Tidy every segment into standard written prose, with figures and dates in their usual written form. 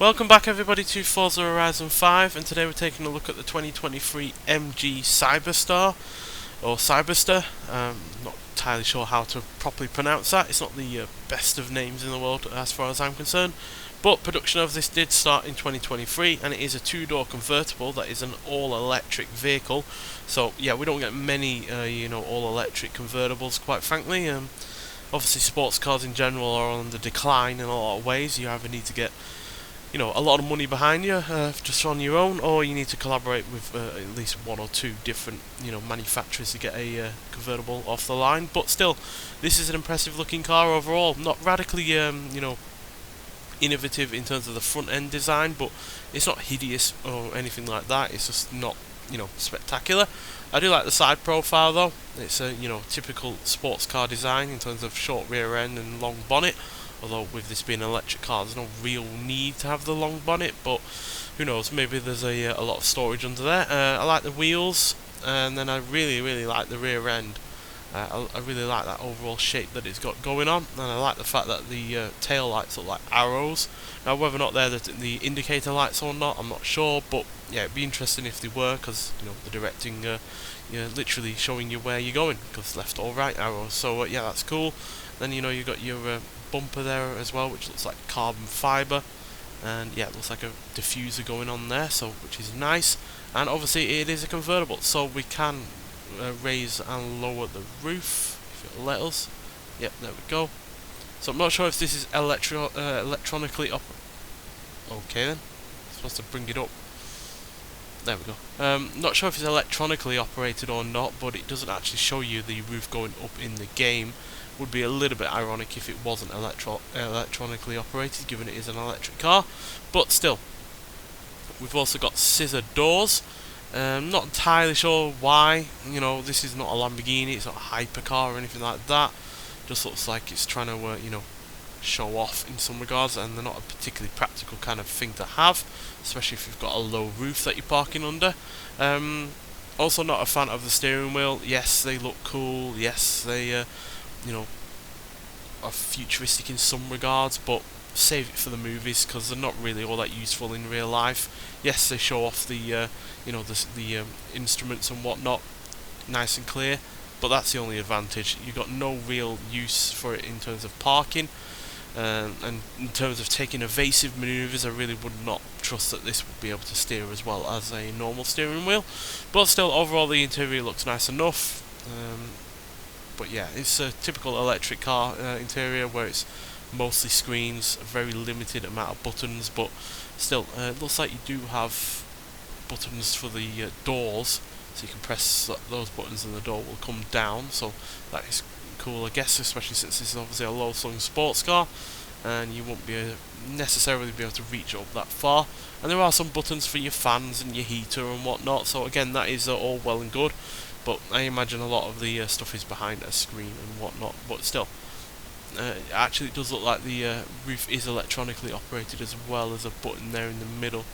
Welcome back everybody to Forza Horizon 5, and today we're taking a look at the 2023 MG Cyberster, or Cyberster. Not entirely sure how to properly pronounce that. It's not the best of names in the world as far as I'm concerned, but production of this did start in 2023, and it is a two-door convertible that is an all-electric vehicle. So yeah, we don't get many all-electric convertibles, quite frankly. Obviously sports cars in general are on the decline in a lot of ways. You either need to get a lot of money behind you just on your own, or you need to collaborate with at least one or two different manufacturers to get a convertible off the line. But still, this is an impressive looking car overall. Not radically innovative in terms of the front end design, but it's not hideous or anything like that. It's just not spectacular. I do like the side profile though. It's a typical sports car design in terms of short rear end and long bonnet. Although with this being an electric car, there's no real need to have the long bonnet, but who knows, maybe there's a lot of storage under there. I like the wheels, and then I really like the rear end. I really like that overall shape that it's got going on, and I like the fact that the tail lights look like arrows. Now whether or not they're the indicator lights or not, I'm not sure, but yeah, it'd be interesting if they were, because the directing literally showing you where you're going, because left or right arrows. So yeah, that's cool. Then you got your bumper there as well, which looks like carbon fibre, and yeah, it looks like a diffuser going on there, so which is nice. And obviously it is a convertible, so we can raise and lower the roof if it'll let us. Yep, there we go. So I'm not sure if this is electronically okay then, I'm supposed to bring it up. There we go. Not sure if it's electronically operated or not, but it doesn't actually show you the roof going up in the game. Would be a little bit ironic if it wasn't electronically operated, given it is an electric car. But still, we've also got scissor doors. Not entirely sure why. This is not a Lamborghini, it's not a hypercar or anything like that. Just looks like it's trying to show off in some regards, and they're not a particularly practical kind of thing to have, especially if you've got a low roof that you're parking under. Also not a fan of the steering wheel. Yes, they look cool. Yes, they are futuristic in some regards, but save it for the movies, because they're not really all that useful in real life. Yes, they show off the instruments and whatnot nice and clear, but that's the only advantage. You've got no real use for it in terms of parking, and in terms of taking evasive manoeuvres. I really would not trust that this would be able to steer as well as a normal steering wheel. But still, overall the interior looks nice enough. But yeah, it's a typical electric car interior where it's mostly screens, a very limited amount of buttons, but still, it looks like you do have buttons for the doors, so you can press those buttons and the door will come down, so that is cool, I guess, especially since this is obviously a low-slung sports car, and you won't necessarily be able to reach up that far. And there are some buttons for your fans and your heater and whatnot, so again, that is all well and good. But I imagine a lot of the stuff is behind a screen and whatnot. But still, actually it does look like the roof is electronically operated, as well as a button there in the middle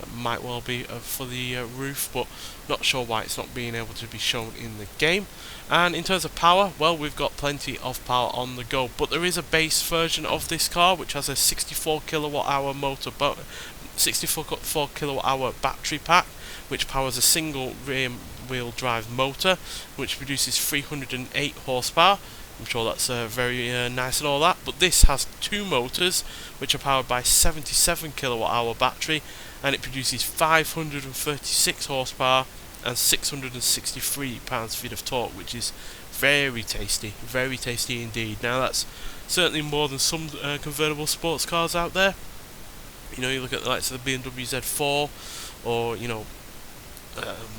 that might well be for the roof, but not sure why it's not being able to be shown in the game. And in terms of power, well, we've got plenty of power on the go, but there is a base version of this car which has a 64 kilowatt hour motor, 64 kilowatt hour battery pack, which powers a single rear wheel drive motor, which produces 308 horsepower. I'm sure that's very nice and all that, but this has two motors which are powered by 77 kilowatt hour battery, and it produces 536 horsepower and 663 pounds-feet of torque, which is very tasty indeed. Now that's certainly more than some convertible sports cars out there. You look at the likes of the BMW Z4, or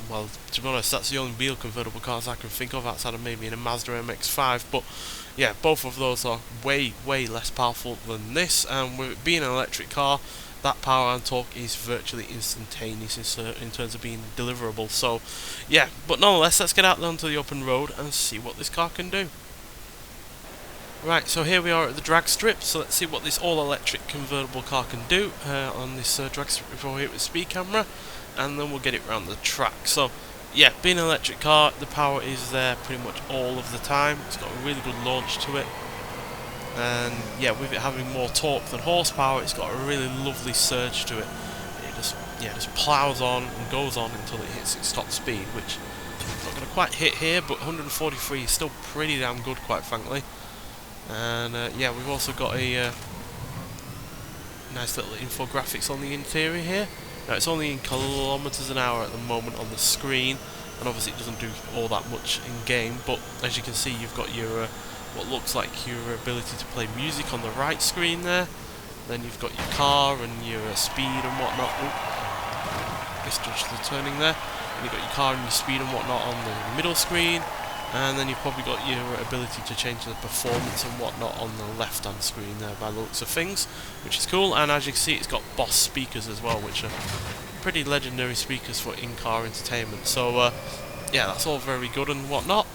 well, to be honest, that's the only real convertible cars I can think of outside of maybe in a Mazda MX-5. But yeah, both of those are way less powerful than this, and with it being an electric car, that power and torque is virtually instantaneous in terms of being deliverable. So yeah, but nonetheless, let's get out onto the open road and see what this car can do. Right, so here we are at the drag strip, so let's see what this all-electric convertible car can do on this drag strip before we hit with speed camera, and then we'll get it around the track. So yeah, being an electric car, the power is there pretty much all of the time. It's got a really good launch to it, and yeah, with it having more torque than horsepower, it's got a really lovely surge to it. It just plows on and goes on until it hits its top speed, which it's not going to quite hit here, but 143 is still pretty damn good, quite frankly. And yeah, we've also got a nice little infographics on the interior here. Now it's only in kilometers an hour at the moment on the screen, and obviously it doesn't do all that much in game, but as you can see, you've got your what looks like your ability to play music on the right screen there. Then you've got your car and your speed and whatnot. Misjudged the turning there. And you've got your car and your speed and whatnot on the middle screen, and then you've probably got your ability to change the performance and whatnot on the left hand screen there by the looks of things, which is cool. And as you can see, it's got Boss speakers as well, which are pretty legendary speakers for in-car entertainment. So yeah, that's all very good and whatnot.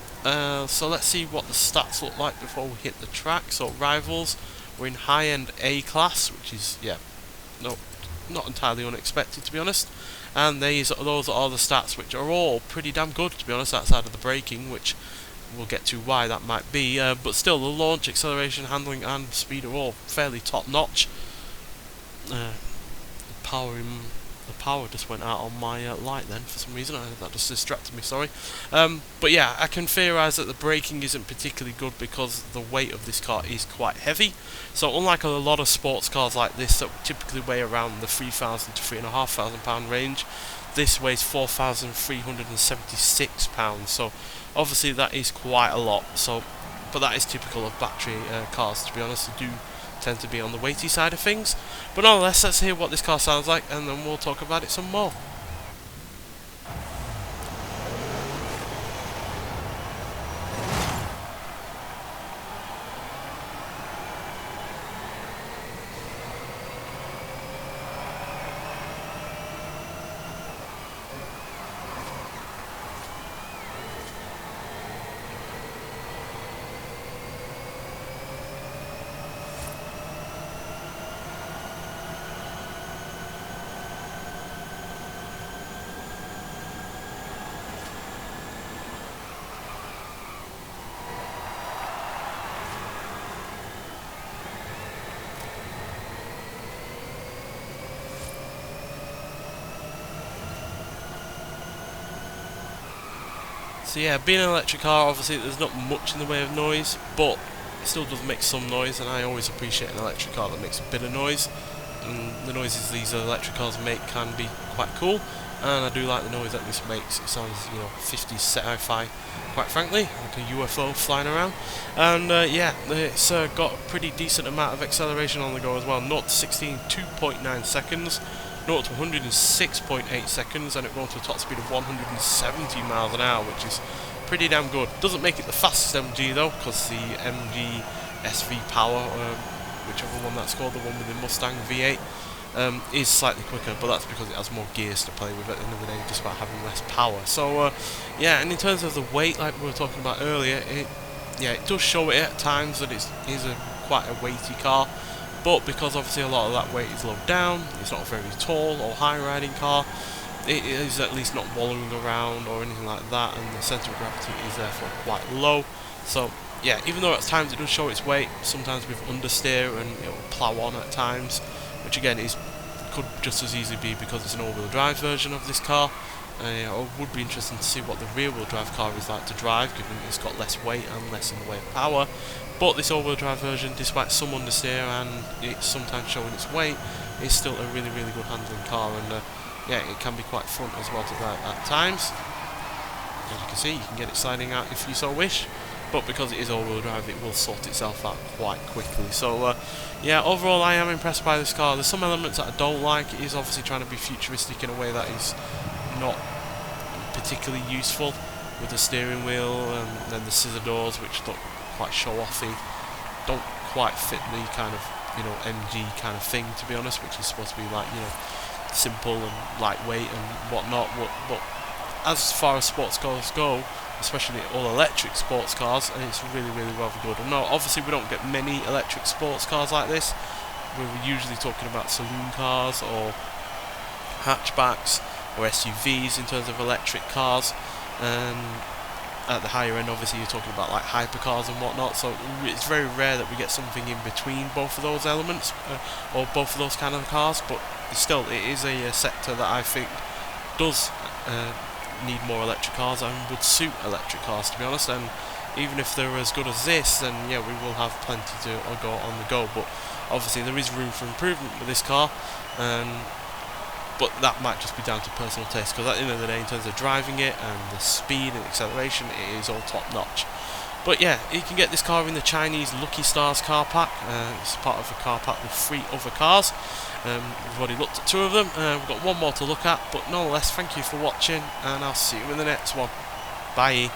So let's see what the stats look like before we hit the track. So Rivals, we're in high-end A class, which is, yeah, not entirely unexpected, to be honest. And those are the stats, which are all pretty damn good, to be honest, outside of the braking, which we'll get to why that might be. But still, the launch, acceleration, handling, and speed are all fairly top-notch. The power just went out on my light then for some reason. That just distracted me, sorry. But yeah, I can theorise that the braking isn't particularly good because the weight of this car is quite heavy. So unlike a lot of sports cars like this that typically weigh around the 3,000 to 3,500 pound range, this weighs 4,376 pounds. So obviously that is quite a lot. So, but that is typical of battery cars, to be honest. They do tend to be on the weighty side of things. But nonetheless, let's hear what this car sounds like, and then we'll talk about it some more. So yeah, being an electric car, obviously there's not much in the way of noise, but it still does make some noise, and I always appreciate an electric car that makes a bit of noise. And the noises these electric cars make can be quite cool, and I do like the noise that this makes. It sounds, 50s sci-fi, quite frankly, like a UFO flying around. And yeah, it's got a pretty decent amount of acceleration on the go as well. 0 to 60 in 2.9 seconds. 0 to 106.8 seconds, and it goes to a top speed of 170 miles an hour, which is pretty damn good. Doesn't make it the fastest MG though, because the MG SV Power, whichever one that's called, the one with the Mustang V8, is slightly quicker, but that's because it has more gears to play with at the end of the day, just about having less power. So yeah, and in terms of the weight, like we were talking about earlier, it does show it at times that it is quite a weighty car. But because obviously a lot of that weight is low down, it's not a very tall or high riding car, it is at least not wallowing around or anything like that, and the centre of gravity is therefore quite low. So yeah, even though at times it does show its weight, sometimes with understeer and it will plough on at times, which again could just as easily be because it's an all-wheel drive version of this car. It would be interesting to see what the rear-wheel drive car is like to drive, given it's got less weight and less in the way of power. But this all-wheel drive version, despite some understeer and it's sometimes showing its weight, is still a really, really good handling car, and yeah, it can be quite fun as well to drive at times. As you can see, you can get it sliding out if you so wish, but because it is all-wheel drive, it will sort itself out quite quickly. So yeah, overall I am impressed by this car. There's some elements that I don't like. It is obviously trying to be futuristic in a way that is not particularly useful, with the steering wheel and then the scissor doors, which look quite show-offy, don't quite fit the kind of MG kind of thing, to be honest, which is supposed to be like simple and lightweight and whatnot. But as far as sports cars go, especially all electric sports cars, it's really, really rather good. And no, obviously we don't get many electric sports cars like this. We're usually talking about saloon cars or hatchbacks or SUVs in terms of electric cars. at the higher end, obviously you're talking about like hypercars and whatnot, so it's very rare that we get something in between both of those elements, or both of those kind of cars, but still it is a sector that I think does need more electric cars and would suit electric cars, to be honest. And even if they're as good as this, then yeah, we will have plenty to go on the go, but obviously there is room for improvement with this car, but that might just be down to personal taste, because at the end of the day, in terms of driving it and the speed and acceleration, it is all top notch. But yeah, you can get this car in the Chinese Lucky Stars car pack. It's part of a car pack with 3 other cars. We've already looked at 2 of them. We've got 1 more to look at, but nonetheless, thank you for watching, and I'll see you in the next one. Bye.